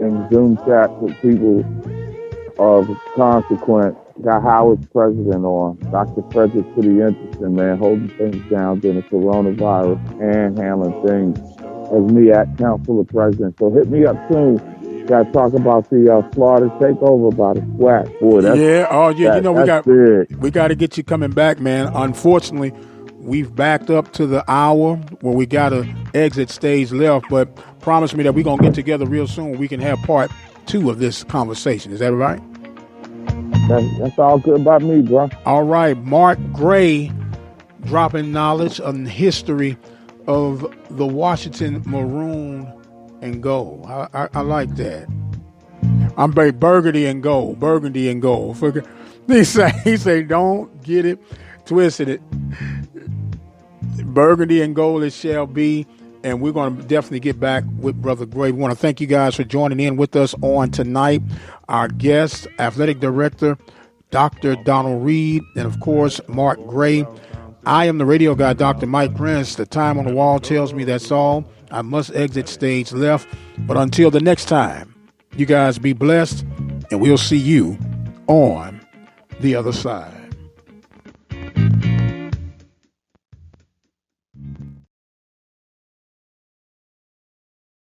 Speaker 10: In Zoom chat with people of consequence. Got Howard's president on. Dr. Frederick's pretty interesting, man. Holding things down during the coronavirus and handling things as me at Council of Presidents. So hit me up soon. Got to talk about the Florida takeover by the SWAT. Boy, that's
Speaker 1: we got to get you coming back, man. Unfortunately, we've backed up to the hour where we got to exit stage left, but promise me that we're going to get together real soon. We can have part 2 of this conversation. Is that right?
Speaker 10: That's all good about me, bro.
Speaker 1: All right. Mark Gray dropping knowledge on the history of the Washington Maroon and Gold. I like that. I'm very burgundy and gold. Burgundy and gold. He say, don't get it twisted. Burgundy and gold it shall be. And we're going to definitely get back with Brother Gray. We want to thank you guys for joining in with us on tonight. Our guest, Athletic Director, Dr. Donald Reed, and, of course, Mark Gray. I am the radio guy, Dr. Mike Prince. The time on the wall tells me that's all. I must exit stage left. But until the next time, you guys be blessed, and we'll see you on the other side.